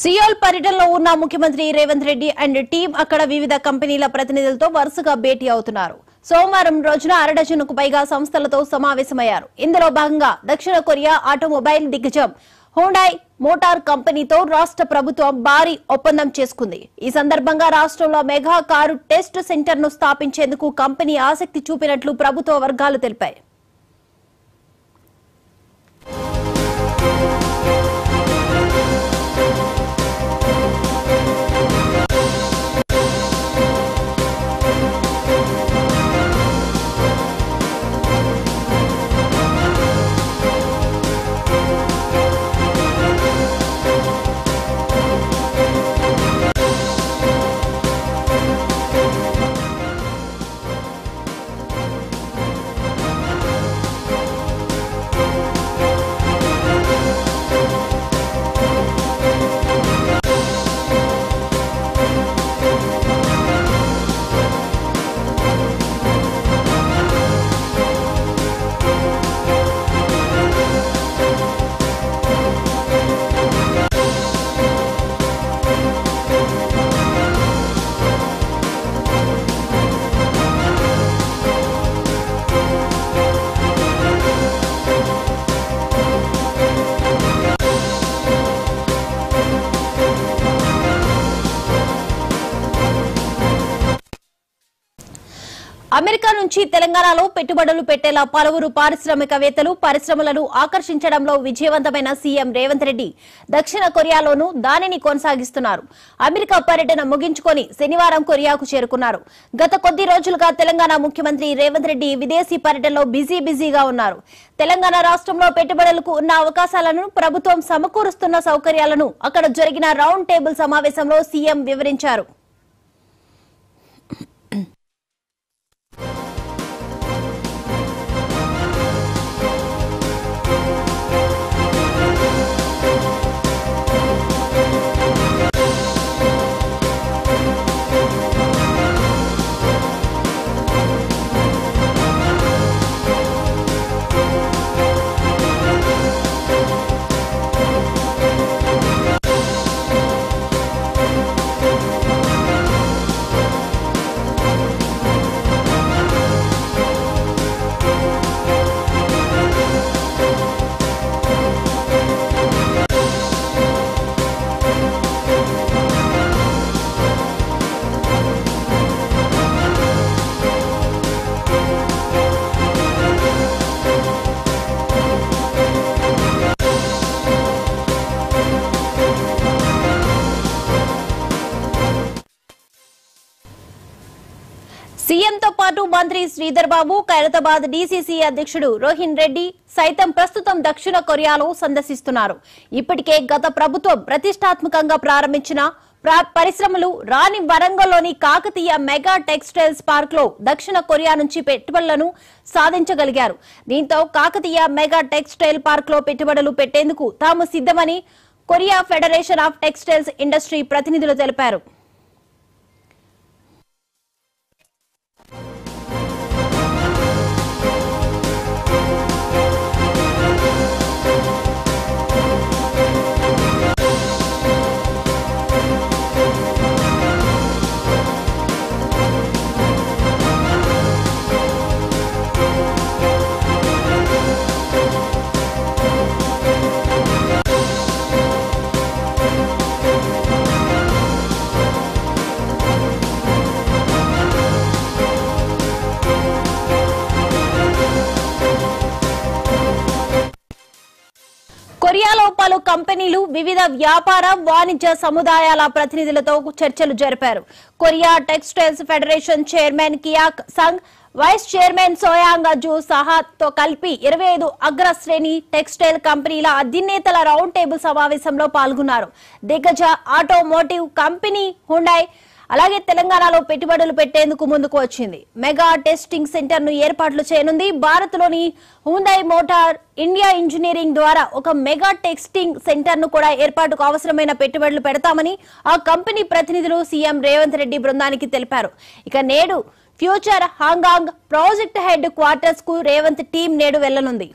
Seoul పర్యటనలో ఉన్న ముఖ్యమంత్రి రేవంత్ రెడ్డి అండ్ టీం అక్కడ వివిధ కంపెనీల ప్రతినిధులతో వరుసగా భేటీ అవుతున్నారు. సోమవారం రోజున అరడజనుకు పైగా సంస్థలతో సమావేశమయ్యారు. ఇందులో భాగంగా దక్షిణ కొరియా ఆటోమొబైల్ దిగ్గజం హ్యుండాయ్ మోటార్ కంపెనీతో రాష్ట్ర ప్రభుత్వం భారీ ఒప్పందం చేసుకుంది. ఈ సందర్భంగా రాష్ట్రంలో మెగా కారు టెస్ట్ సెంటర్ ను స్థాపించేందుకు కంపెనీ ఆసక్తి చూపినట్లు ప్రభుత్వ వర్గాలు తెలిపాయి. అమెరికా నుంచి తెలంగాణలో పెట్టుబడులు పెట్టేలా పలువురు పారిశ్రామికవేత్తలు పరిశ్రమలను ఆకర్షించడంలో విజయవంతమైన సీఎం రేవంత్ రెడ్డి దక్షిణ కొరియాలోనూ దానిని కొనసాగిస్తున్నారు. అమెరికా పర్యటన ముగించుకొని శనివారం కొరియాకు చేరుకున్నారు. గత కొద్ది రోజులుగా తెలంగాణ ముఖ్యమంత్రి రేవంత్ రెడ్డి విదేశీ పర్యటనలో బిజీగా ఉన్నారు. తెలంగాణ రాష్ట్రంలో పెట్టుబడులకు ఉన్న అవకాశాలను, ప్రభుత్వం సమకూరుస్తున్న సౌకర్యాలను అక్కడ జరిగిన రౌండ్ టేబుల్ సమావేశంలో సీఎం వివరించారు. సీఎంతో పాటు మంత్రి శ్రీధర్ బాబు, ఖైరతాబాద్ డీసీసీ అధ్యక్షుడు రోహిన్ రెడ్డి సైతం ప్రస్తుతం దక్షిణ కొరియాలో సందర్శిస్తున్నారు. ఇప్పటికే గత ప్రభుత్వం ప్రతిష్టాత్మకంగా ప్రారంభించిన పరిశ్రమలు రాని వరంగల్లోని కాకతీయ మెగా టెక్స్టైల్స్ పార్క్ లో దక్షిణ కొరియా నుంచి పెట్టుబడులను సాధించగలిగారు. దీంతో కాకతీయ మెగా టెక్స్టైల్ పార్క్ లో పెట్టుబడులు పెట్టేందుకు తాము సిద్ధమని Korea federation of textiles industry ప్రతినిధులు తెలిపారు. కొరియాలో పలు కంపెనీలు వివిధ వ్యాపార వాణిజ్య సముదాయాల ప్రతినిధులతో చర్చలు జరిపారు. కొరియా టెక్స్టైల్స్ ఫెడరేషన్ చైర్మన్ కియాక్ సంగ్, వైస్ చైర్మన్ సోయాంగ్ జూ సహాతో కలిపి 25 అగ్రశ్రేణి టెక్స్టైల్ కంపెనీల అధినేతల రౌండ్ టేబుల్ సమావేశంలో పాల్గొన్నారు. దిగ్గజ ఆటోమోటివ్ కంపెనీ హ్యుండాయ్ అలాగే తెలంగాణలో పెట్టుబడులు పెట్టేందుకు ముందుకు వచ్చింది. మెగా టెస్టింగ్ సెంటర్ ను ఏర్పాట్లు చేయనుంది. భారత్ లోని హ్యుండాయ్ మోటార్ ఇండియా ఇంజనీరింగ్ ద్వారా ఒక మెగా టెస్టింగ్ సెంటర్ ను కూడా ఏర్పాటుకు అవసరమైన పెట్టుబడులు పెడతామని ఆ కంపెనీ ప్రతినిధులు సీఎం రేవంత్ రెడ్డి బృందానికి తెలిపారు. ఇక నేడు ఫ్యూచర్ హాంగాంగ్ ప్రాజెక్ట్ హెడ్ క్వార్టర్స్ కు రేవంత్ టీం నేడు వెళ్లనుంది.